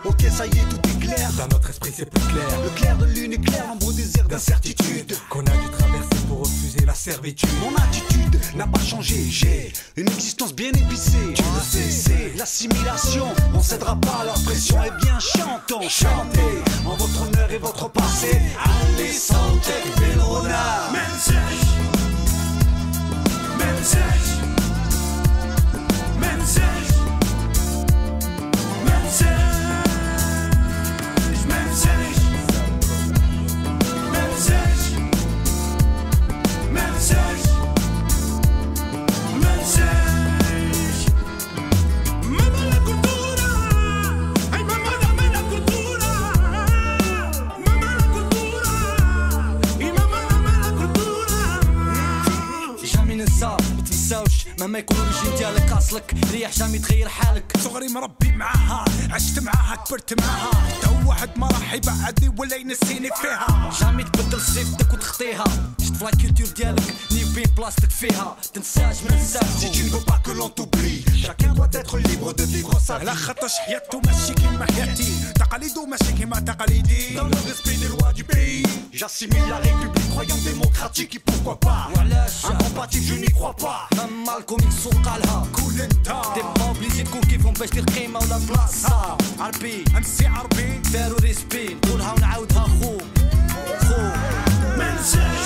Ok, ça y est, tout est clair. Dans notre esprit c'est plus clair. Le clair de lune éclaire un beau désir d'incertitude Qu'on a dû traverser pour refuser la servitude. Mon attitude n'a pas changé, j'ai une existence bien épicée. Tu le sais, c'est l'assimilation. On cédera pas à leur pression. Eh bien chantons, chantez en votre honneur et votre passé. Allez, santé, Bellona. Mensage, mensage, mensage, mensage, mensage, mensage, mensage, mensage. Mama la cultura, ay mama dame la cultura. Mama la cultura, y mama dame la cultura. جامي ننسى متنساوش مهما يكون الوجه ديالك اصلك ريح جامي تغير حالك صغري مربي معاها عشت معاها كبرت معاها تو واحد ما راح يبعدني ولا ينسيني فيها جامي تبدل صيفتك وتخطيها شفت في الكولتور ديالك نيفين بلاصتك فيها تنساش ما ننساش Si tu ne veux pas que l'on t'oublie, chacun doit être libre de vivre sa vie. على خاطرش حياته ماشي كيما حياتي تقاليده ماشي كيما تقاليدي Dans le respect des lois du pays, j'assimile la République, croyant démocratique et pourquoi pas. وعلاش Incompatible, je n'y crois pas. ماما الكوميك سوق قالها كل انت دي با اوبليجي تكون كيفهم باش دير قيمه ولا بلاصه عربي امسي عربي داروا ريسبي نقولها ونعاودها خو خو منساش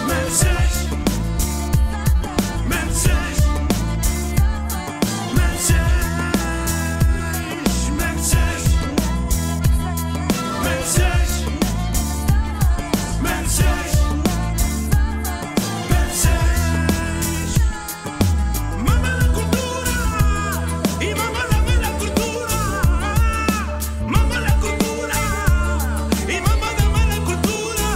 منساش منساش منساش منساش منساش منساش منساش ماما لا cultura y mama dame la cultura mama la cultura y mama dame la cultura.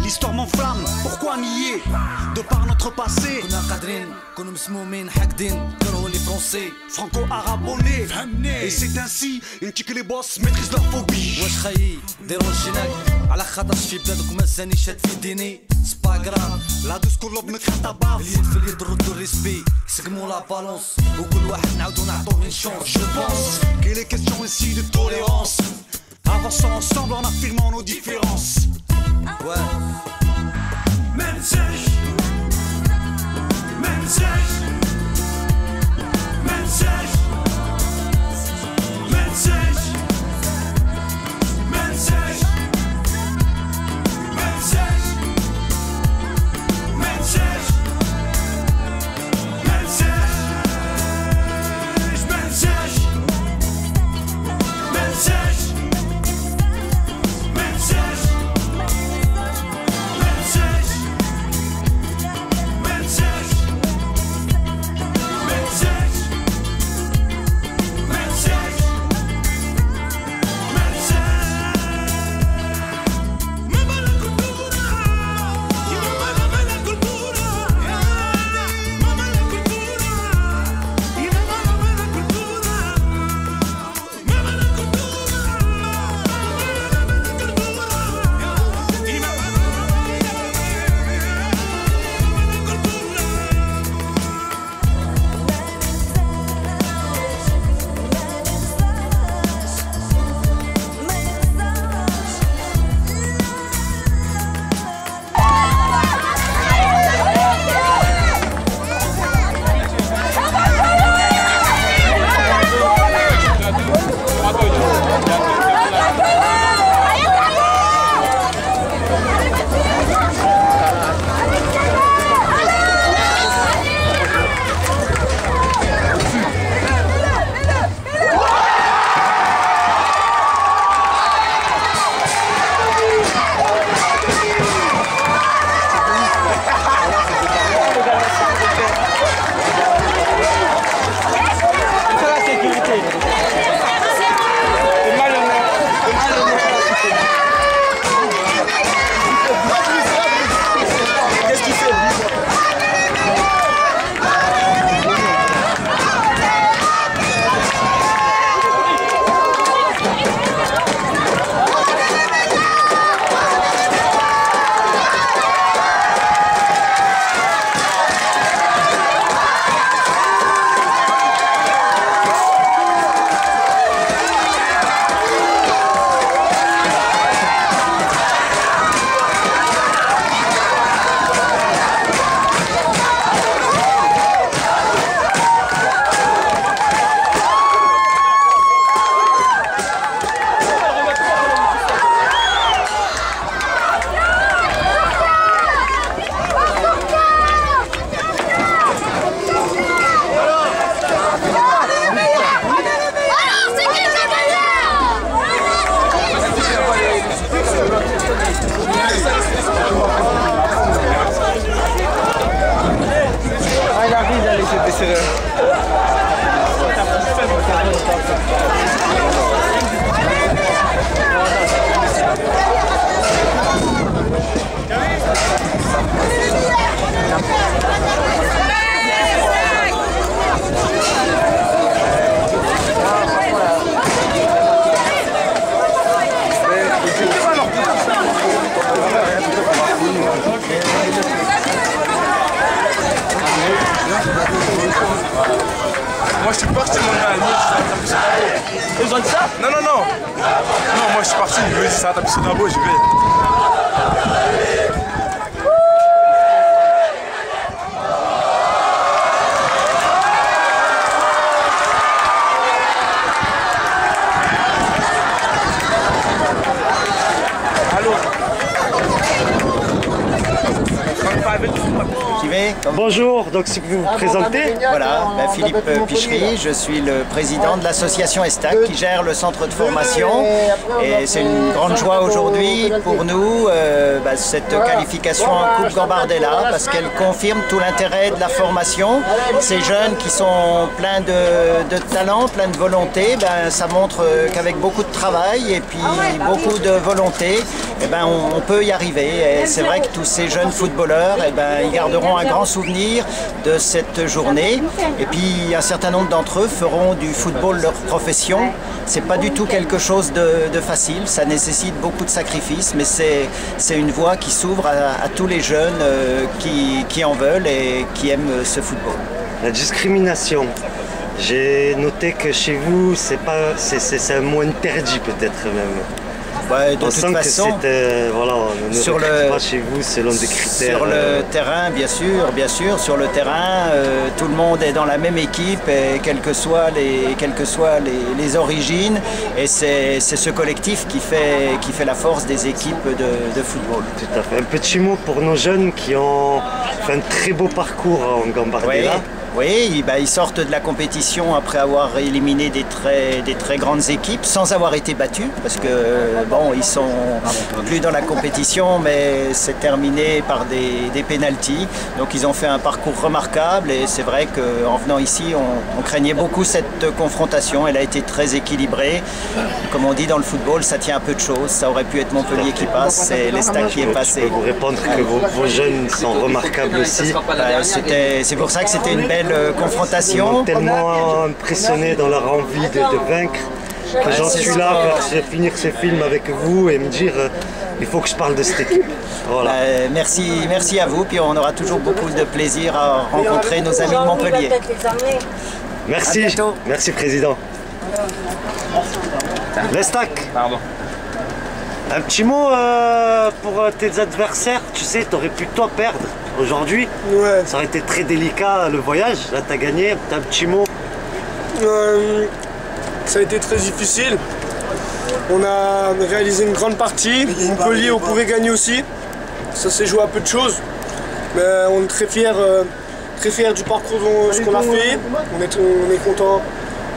L'histoire m'enflamme, pourquoi nier? De par notre passé, كنا قادرين كنا مسمومين حاقدين كرهوا لي فرونسي franco-arabonais. فهمني Et c'est ainsi que les boss maîtrisent leur phobie. واش خيي ديروا الجناك على خاطر في بلادك ما زانيش هاد في ديني سباغرا La douce colombe ne craint ta baffe. اليد في اليد ردوا الريسبي سقموا لا بالونس وكل واحد نعاودو نعطوه une chance Je pense qu'il est question ici de tolérance. Avançons ensemble en affirmant nos différences. ouais منساش منساش منساش منساش منساش منساش منساش منساش منساش منساش منساش منساج comme ça? Non, non, non. Non, moi je suis parti, je me dis ça va taper sur Dabo, je vais. Bonjour, donc si vous vous présentez. Voilà, Philippe Pichery, je suis le président de l'association ESTAC qui gère le centre de formation et c'est une grande joie aujourd'hui pour nous cette qualification en Coupe Gambardella parce qu'elle confirme tout l'intérêt de la formation. Ces jeunes qui sont pleins de talent, pleins de volonté, ça montre qu'avec beaucoup de travail et puis beaucoup de volonté, on peut y arriver. Et c'est vrai que tous ces jeunes footballeurs, ils garderont un grand souvenir de cette journée. Et puis un certain nombre d'entre eux feront du football leur profession. C'est pas du tout quelque chose de facile, ça nécessite beaucoup de sacrifices, mais c'est une voie qui s'ouvre à tous les jeunes qui en veulent et qui aiment ce football. La discrimination. J'ai noté que chez vous, c'est un mot interdit peut-être même. Ouais, de on toute sent façon, que c'était, voilà, on ne recrute pas chez vous selon des critères. Sur le terrain, bien sûr, sur le terrain, tout le monde est dans la même équipe, et quelles que soient les origines, et c'est ce collectif qui fait la force des équipes de football. Tout à fait. Un petit mot pour nos jeunes qui ont fait un très beau parcours en Gambardella. Oui, ils sortent de la compétition après avoir éliminé des très grandes équipes sans avoir été battus parce que ils sont plus dans la compétition mais c'est terminé par des pénaltys. Donc ils ont fait un parcours remarquable et c'est vrai qu'en venant ici on craignait beaucoup cette confrontation. Elle a été très équilibrée. Comme on dit dans le football, ça tient à peu de choses. Ça aurait pu être Montpellier qui passe, c'est l'ESTAC qui est passé. Je peux vous répondre que vos jeunes sont remarquables aussi. C'est pour ça que c'était une belle confrontation. Ils m'ont tellement impressionné dans leur envie de vaincre que j'en suis là pour finir ce film avec vous et me dire il faut que je parle de cette équipe. Voilà. Merci à vous, puis on aura toujours beaucoup de plaisir à rencontrer nos amis de Montpellier. Merci, merci président. L'ESTAC. Pardon. Un petit mot pour tes adversaires, tu sais, t'aurais pu toi perdre aujourd'hui. Ouais. Ça aurait été très délicat le voyage, là t'as gagné, t'as un petit mot. Ça a été très difficile. On a réalisé une grande partie. Montpellier, on pourrait gagner aussi. Ça s'est joué à peu de choses. Mais on est très fiers du parcours ce qu'on a fait. On est content.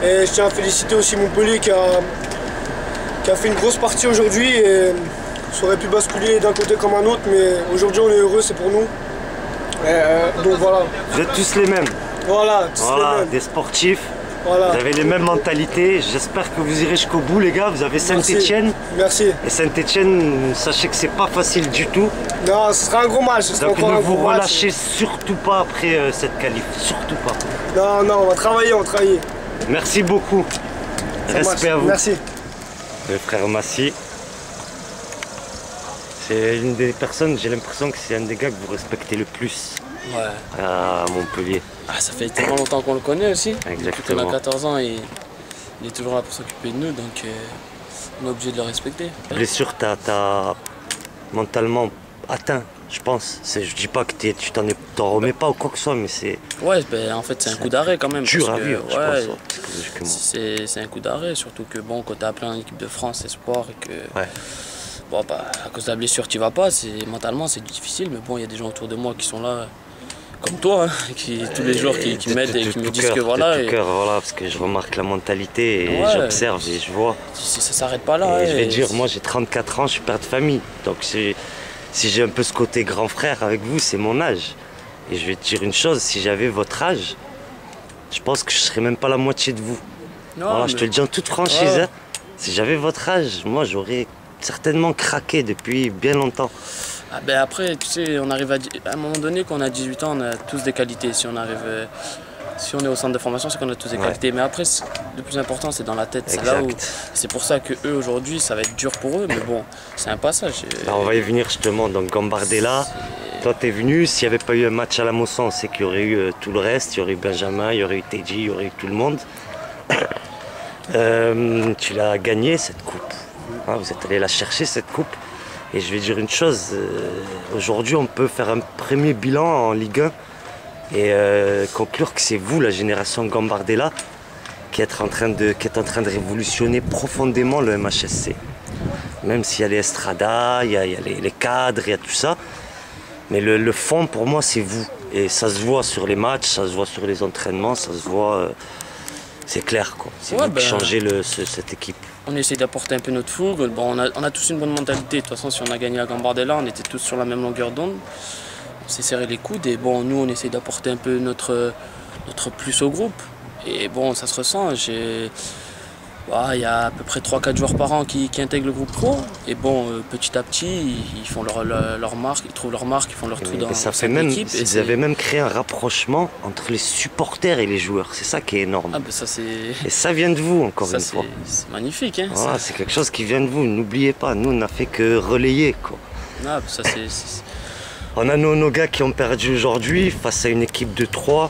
Et je tiens à féliciter aussi Montpellier qui a fait une grosse partie aujourd'hui. Et ça aurait pu basculer d'un côté comme un autre, mais aujourd'hui on est heureux, c'est pour nous. Donc voilà. Vous êtes tous les mêmes. Voilà, tous les mêmes. Des sportifs. Voilà. Vous avez les mêmes mentalités. J'espère que vous irez jusqu'au bout, les gars. Vous avez Saint-Etienne. Merci. Et Saint-Etienne, sachez que c'est pas facile du tout. Non, ce sera un gros match. Donc ne vous relâchez surtout pas après cette qualif. Surtout pas. Non, on va travailler, Merci beaucoup. Respect à vous. Merci. Le frère Massy. C'est une des personnes, j'ai l'impression que c'est un des gars que vous respectez le plus. Ouais. À Montpellier. Ah, ça fait tellement longtemps qu'on le connaît aussi. Exactement. On a 14 ans et il est toujours là pour s'occuper de nous, donc on est obligé de le respecter. La blessure t'as mentalement atteint, je pense. Je dis pas que tu t'en remets pas ou quoi que ce soit, mais c'est... Ouais, en fait c'est un coup d'arrêt quand même. Dur à vivre, je pense. C'est un coup d'arrêt, surtout que quand t'es appelé en équipe de France espoir et que... Ouais. Bon, à cause de la blessure tu vas pas, mentalement c'est difficile, mais bon, il y a des gens autour de moi qui sont là, comme toi, hein, qui tous les jours qui m'aident et qui me disent que voilà. De tout cœur, voilà, parce que je remarque la mentalité et j'observe et je vois. Ça s'arrête pas là. Et je vais dire, moi j'ai 34 ans, je suis père de famille, donc si j'ai un peu ce côté grand frère avec vous, c'est mon âge. Et je vais te dire une chose, si j'avais votre âge, je pense que je serais même pas la moitié de vous. Non, voilà, je te le dis en toute franchise, hein, si j'avais votre âge, moi j'aurais certainement craqué depuis bien longtemps. Ah après, tu sais, on arrive à un moment donné, quand on a 18 ans, on a tous des qualités. Si on est au centre de formation, c'est qu'on a tous des qualités. Mais après, le plus important, c'est dans la tête. C'est là où. C'est pour ça que eux aujourd'hui, ça va être dur pour eux. Mais bon, c'est un passage. Alors, on va y venir justement. Donc Gambardella, toi t'es venu. S'il n'y avait pas eu un match à la Mosson, on sait qu'il y aurait eu tout le reste. Il y aurait eu Benjamin, il y aurait eu Teddy, il y aurait eu tout le monde. Tu l'as gagnée cette coupe. Hein, vous êtes allé la chercher cette coupe. Et je vais dire une chose, aujourd'hui on peut faire un premier bilan en Ligue 1 et conclure que c'est vous, la génération Gambardella, qui est en train de révolutionner profondément le MHSC. Même s'il y a les estradas, il y a les cadres, il y a tout ça. Mais le fond pour moi c'est vous. Et ça se voit sur les matchs, ça se voit sur les entraînements, ça se voit... c'est clair quoi. C'est vous qui changez cette équipe. On essaie d'apporter un peu notre fougue. Bon, on a tous une bonne mentalité. De toute façon, si on a gagné à Gambardella, on était tous sur la même longueur d'onde. On s'est serré les coudes et bon, nous, on essaie d'apporter un peu notre plus au groupe. Et bon, ça se ressent. Il y a à peu près 3-4 joueurs par an qui intègrent le groupe pro. Et bon, petit à petit, ils font leur marque, ils trouvent leur marque, ils font leur trou dans l'équipe. Vous avez même créé un rapprochement entre les supporters et les joueurs. C'est ça qui est énorme. Ah ben ça, et ça vient de vous, encore une fois. C'est magnifique. Hein, voilà, c'est quelque chose qui vient de vous. N'oubliez pas, nous, on n'a fait que relayer. Quoi. Ah, ben ça, on a nos gars qui ont perdu aujourd'hui face à une équipe de 3,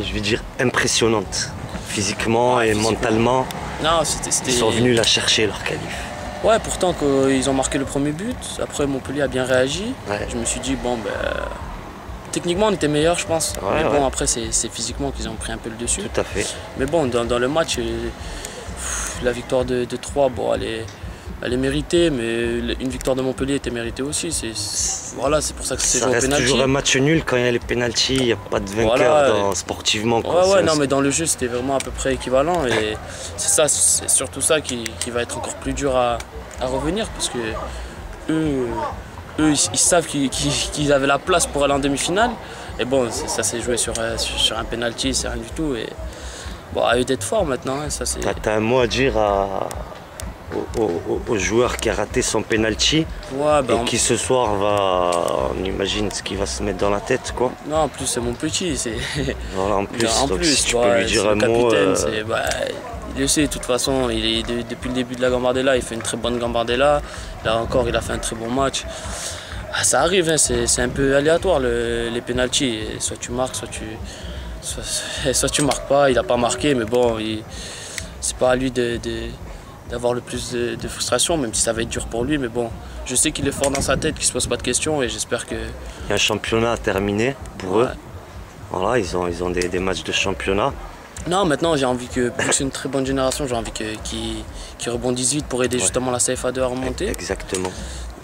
je vais dire, impressionnante. Physiquement et mentalement, ils sont venus la chercher, leur qualif. Ouais, pourtant qu'ils ont marqué le premier but. Après, Montpellier a bien réagi. Ouais. Je me suis dit, bon, techniquement, on était meilleurs, je pense. Ouais, mais bon, après, c'est physiquement qu'ils ont pris un peu le dessus. Tout à fait. Mais bon, dans le match, la victoire de 3, bon, elle est méritée, mais une victoire de Montpellier était méritée aussi. Voilà, c'est pour ça que c'est joué au penalty. Ça reste toujours un match nul quand il y a les pénaltys, il n'y a pas de vainqueur sportivement. Quoi. Non, mais dans le jeu, c'était vraiment à peu près équivalent. Et c'est surtout ça qui va être encore plus dur à revenir, parce que eux ils savent qu'ils avaient la place pour aller en demi-finale. Et bon, ça s'est joué sur un penalty, c'est rien du tout. Et bon, à eux d'être forts maintenant. Hein, t'as un mot à dire au joueur qui a raté son penalty et qui ce soir on imagine ce qu'il va se mettre dans la tête quoi. Non, en plus c'est mon petit, voilà, en plus si tu peux lui dire un mot. Il le sait de toute façon, depuis le début de la Gambardella, il fait une très bonne Gambardella. Là encore, il a fait un très bon match. Ça arrive, hein, c'est un peu aléatoire les penaltys. Soit tu marques, soit tu marques pas. Il n'a pas marqué, mais bon, c'est pas à lui d'avoir le plus de frustration, même si ça va être dur pour lui. Mais bon, je sais qu'il est fort dans sa tête, qu'il ne se pose pas de questions et j'espère que... Il y a un championnat à terminer pour eux. Voilà, ils ont des matchs de championnat. Non, maintenant j'ai envie que c'est une très bonne génération, j'ai envie qu'ils rebondissent vite pour aider justement la CFA2 à remonter. Exactement.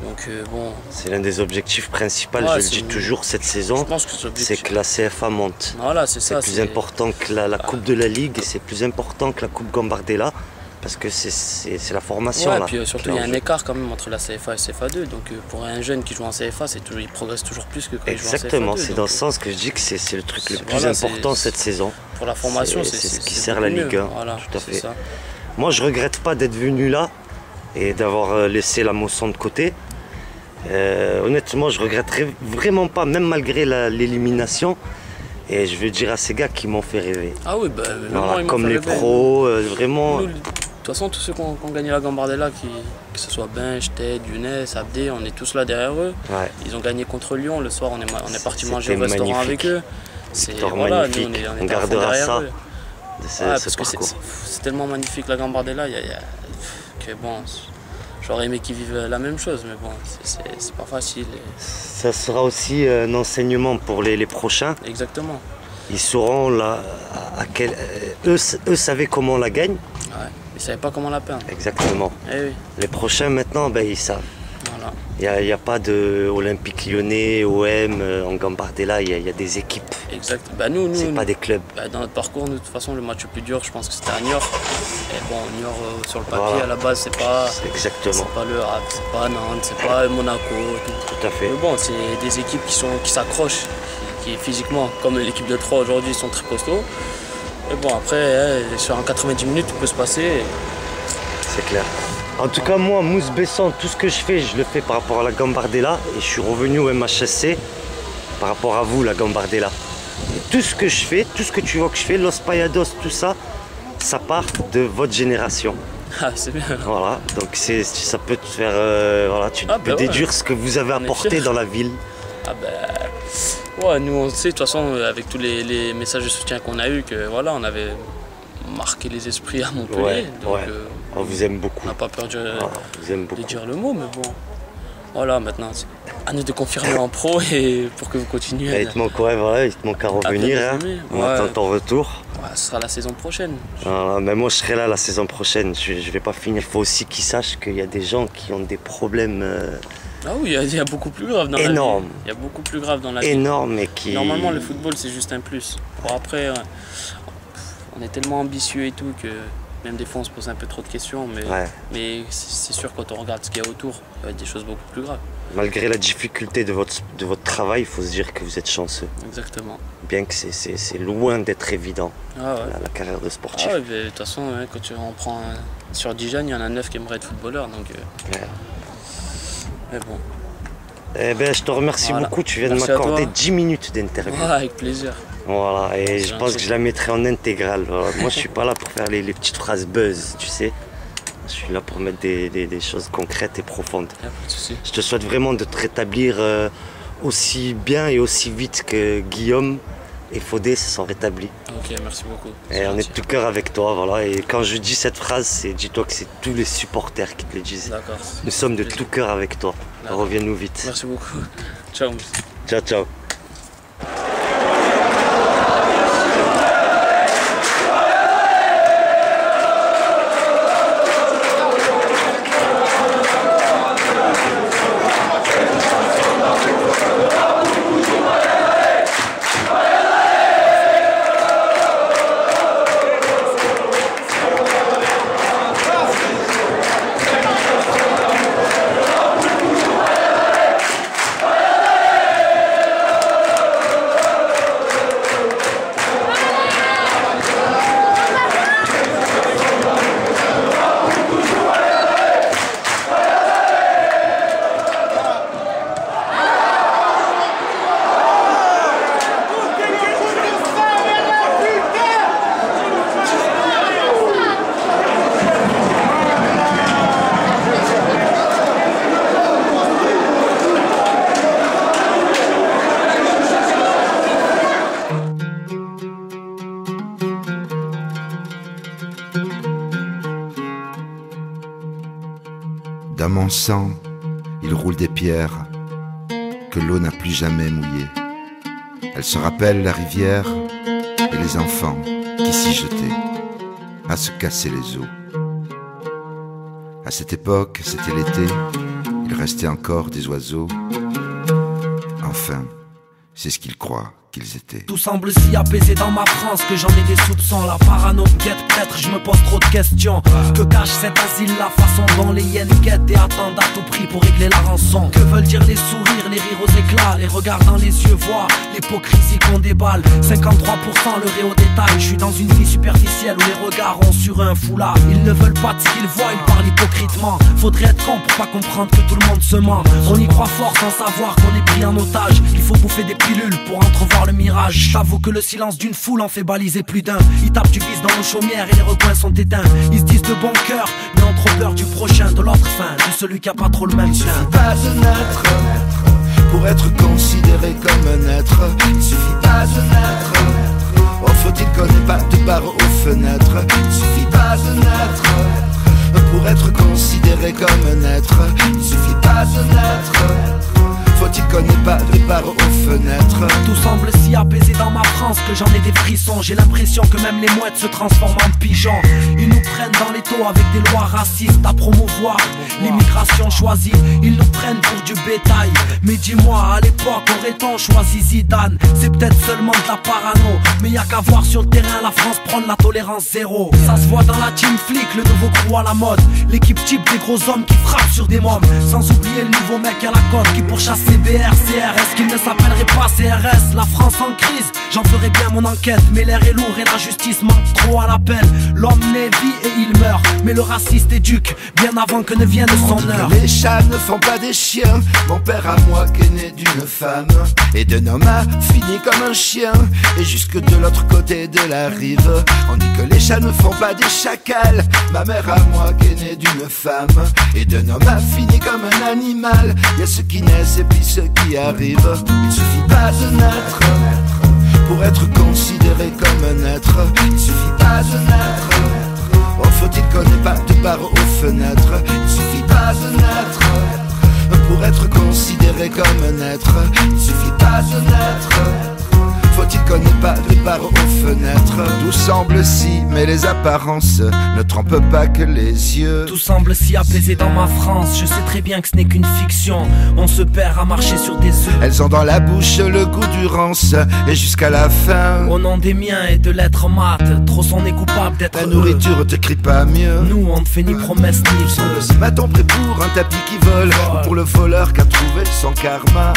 Donc bon... C'est l'un des objectifs principaux, je le dis toujours cette saison, c'est que la CFA monte. Voilà, c'est ça. C'est plus important que la Coupe de la Ligue et c'est plus important que la Coupe Gambardella. Parce que c'est la formation. Ouais, là, puis surtout il y a un écart quand même entre la CFA et CFA2. Donc pour un jeune qui joue en CFA, il progresse toujours plus que quand il joue en CFA2. Exactement, c'est dans ce sens que je dis que c'est le truc le plus important cette saison. Pour la formation, c'est ce qui sert la Ligue 1. Voilà, tout à fait. Ça. Moi je regrette pas d'être venu là et d'avoir laissé la Mosson de côté. Honnêtement, je regretterais vraiment pas, même malgré l'élimination. Et je veux dire à ces gars qui m'ont fait rêver. Ah oui, voilà, comme les pros, vraiment. De toute façon, tous ceux qui ont gagné la Gambardella, que ce soit Bench, Ted, Younes, Abdé, on est tous là derrière eux. Ouais. Ils ont gagné contre Lyon. Le soir, on est parti manger au restaurant avec eux. Voilà, nous, on gardera ça. Parce que c'est tellement magnifique la Gambardella que bon, j'aurais aimé qu'ils vivent la même chose, mais bon, c'est pas facile. Ça sera aussi un enseignement pour les prochains. Exactement. Ils sauront eux savaient comment on la gagne. Ouais. Ils ne savaient pas comment la perdre. Exactement. Oui. Les prochains maintenant, ils savent. Voilà. Il n'y a pas d'Olympique Lyonnais, OM, en Gambardella, il y a des équipes. Exact. C'est pas des clubs. Dans notre parcours, de toute façon, le match le plus dur, je pense que c'était à Niort. Et bon, Niort, sur le papier, à la base, c'est pas... Exactement. C'est pas le Havre, c'est pas Nantes, c'est pas Monaco. Tout à fait. Mais bon, c'est des équipes qui s'accrochent, qui physiquement, comme l'équipe de 3 aujourd'hui, sont très costauds. Et bon, après, sur un 90 minutes, tout peut se passer. C'est clair. En tout cas, moi, Mousse Besson, tout ce que je fais, je le fais par rapport à la Gambardella. Et je suis revenu au MHSC par rapport à vous, la Gambardella. Et tout ce que je fais, tout ce que tu vois que je fais, Los Payados, tout ça, ça part de votre génération. Ah, c'est bien. Voilà, donc ça peut te faire... voilà, tu peux déduire ce que vous avez apporté dans la ville. Ah ouais, nous on sait de toute façon avec tous les messages de soutien qu'on a eu que voilà, on avait marqué les esprits à Montpellier. Donc, on vous aime beaucoup. On n'a pas peur de dire le mot, mais bon. Voilà, maintenant, c'est à nous de confirmer en pro et pour que vous continuez. Il te manque à revenir. On attend ton retour. Ce sera la saison prochaine. Mais moi, je serai là la saison prochaine. Je vais pas finir. Il faut aussi qu'ils sachent qu'il y a des gens qui ont des problèmes. Ah oui, il y a beaucoup plus grave dans la vie. Il y a beaucoup plus grave dans la vie. Énorme et qui... Normalement, le football, c'est juste un plus. Pour après, on est tellement ambitieux et tout que même des fois, on se pose un peu trop de questions. Mais c'est sûr, quand on regarde ce qu'il y a autour, il y a des choses beaucoup plus graves. Malgré la difficulté de votre travail, il faut se dire que vous êtes chanceux. Exactement. Bien que c'est loin d'être évident, la carrière de sportif. De toute façon, quand on prend sur 10 jeunes, il y en a 9 qui aimeraient être footballeurs. Donc, mais bon. Eh ben, je te remercie beaucoup. Tu viens de m'accorder 10 minutes d'interview. Avec plaisir. Voilà, et je pense que je la mettrai en intégrale. Voilà. Moi, je suis pas là pour faire les petites phrases buzz, tu sais. Je suis là pour mettre des choses concrètes et profondes. Je te souhaite vraiment de te rétablir aussi bien et aussi vite que Guillaume et Fodé se sont rétablis. Ok, merci beaucoup. Et on est de tout cœur avec toi, voilà. Et quand je dis cette phrase, dis-toi que c'est tous les supporters qui te le disent. D'accord. Nous sommes de tout cœur avec toi. Reviens-nous vite. Merci beaucoup. Ciao. Ciao, ciao. Dans mon sang, il roule des pierres que l'eau n'a plus jamais mouillées. Elle se rappelle la rivière et les enfants qui s'y jetaient à se casser les os. À cette époque, c'était l'été, il restait encore des oiseaux. Enfin, c'est ce qu'ils croient qu'ils étaient. Tout semble si apaisé dans ma France que j'en ai des soupçons. La parano me guette, peut-être je me pose trop de questions. Que cache cet asile, la façon dont les hyènes guettent et attendent à tout prix pour régler la rançon. Que veulent dire les sourires, les rires aux éclats, les regards dans les yeux voient l'hypocrisie qu'on déballe. 53% le ré au détail, je suis dans une vie superficielle où les regards ont sur un foulard. Ils ne veulent pas de ce qu'ils voient, ils parlent hypocritement. Faudrait être con pour pas comprendre que tout le monde se ment. On y croit fort sans savoir qu'on est pris en otage. Il faut bouffer des pilules pour entrevoir le mirage. J'avoue que le silence d'une foule en fait baliser plus d'un. Ils tapent du bis dans nos chaumières et les recoins sont éteints. Ils se disent de bon cœur, mais ont trop peur du prochain, de l'autre fin, de celui qui a pas trop le même chien. Pas de naître pour être considéré comme un être. Il suffit pas de naître. Oh, faut-il qu'on n'ait pas de barre aux fenêtres. Il suffit pas de naître pour être considéré comme un être. Il suffit pas de naître. Faut-il qu'on n'ait pas de barre aux fenêtres. Tout semble si apaisé dans ma France que j'en ai des frissons. J'ai l'impression que même les mouettes se transforment en pigeons. Ils nous prennent dans les taux avec des lois racistes à promouvoir l'immigration choisie. Ils nous prennent pour du bétail. Mais dis-moi, à l'époque, aurait-on choisi Zidane? C'est peut-être seulement de la parano, mais y'a qu'à voir sur le terrain la France prendre la tolérance zéro. Ça se voit dans la team flic, le nouveau crew à la mode. L'équipe type des gros hommes qui frappent sur des mômes. Sans oublier le nouveau mec à la côte qui pourchasse CBR, CRS, qu'il ne s'appellerait pas CRS. La France en crise, j'en ferai bien mon enquête. Mais l'air est lourd et la justice manque trop à l'appel. L'homme naît, vit et il meurt, mais le raciste éduque bien avant que ne vienne son heure. Les chats ne font pas des chiens. Mon père à moi qui est né d'une femme et d'un homme a fini comme un chien. Et jusque de l'autre côté de la rive, on dit que les chats ne font pas des chacals. Ma mère à moi qui est née d'une femme et d'un homme a fini comme un animal. Il y a ceux qui naissent et puis ceux qui arrivent. Il suffit pas de naître Pour être considéré comme un être, il suffit pas de naître. Oh, faut-il connaître pas de barre aux fenêtres? Il suffit pas de naître. Pour être considéré comme un être, il suffit pas de naître. Faut-il connaître pas de barre aux fenêtres? Tout semble si, mais les apparences ne trompent pas que les yeux. Tout semble si apaisé dans ma France. Je sais très bien que ce n'est qu'une fiction. On se perd à marcher sur des œufs. Elles ont dans la bouche le goût du rance, et jusqu'à la fin, au nom des miens et de l'être mat, trop s'en est coupable d'être la nourriture te crie pas mieux. Nous on ne fait ni promesse ni vœux. Ce matin prêt pour un tapis qui vole, ou pour le voleur qui a trouvé son karma,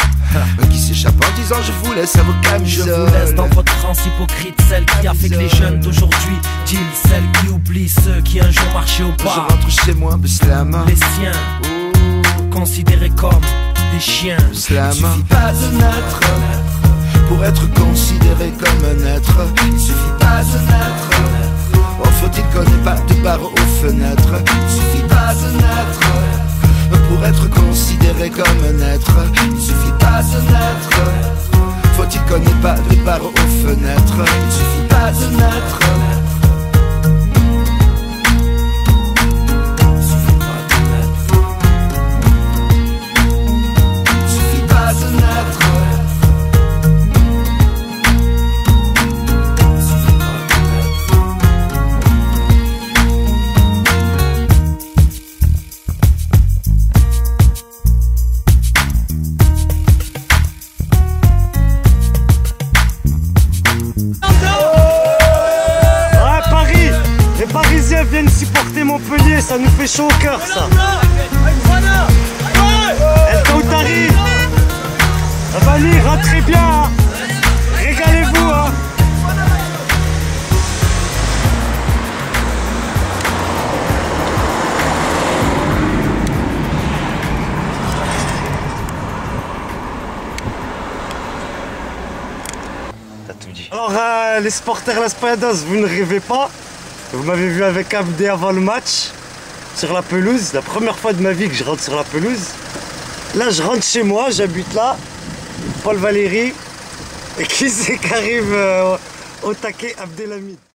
qui s'échappe en disant je vous laisse à vos camisoles. Je vous laisse dans votre France hypocrite, celle qui a fait que les jeunes d'aujourd'hui deal, celle qui oublie ceux qui un jour marchaient au bar. Je rentre chez moi, Beslama. Les siens, considérés comme des chiens. Beslama. Il suffit pas de naître pour être considéré comme un être. Il suffit pas de naître. Oh, faut-il connaître pas de barre aux fenêtres? Il suffit pas de naître pour être considéré comme un être. Il suffit pas de naître. Faut-il connaître pas de barre aux fenêtres? Il suffit pas de naître. Il suffit pas de naître. Il suffit pas de naître. Il suffit pas de naître. Parisiens viennent supporter Montpellier, ça nous fait chaud au cœur ça. El Kaoutari, Bali, rentrez bien, hein. Régalez-vous. Hein. T'as tout dit. Alors les supporters Las Palmadas, vous ne rêvez pas. Vous m'avez vu avec Abdé avant le match, sur la pelouse, la première fois de ma vie que je rentre sur la pelouse. Là je rentre chez moi, j'habite là, Paul Valéry, et qui c'est qui arrive au taquet? Abdelhamid.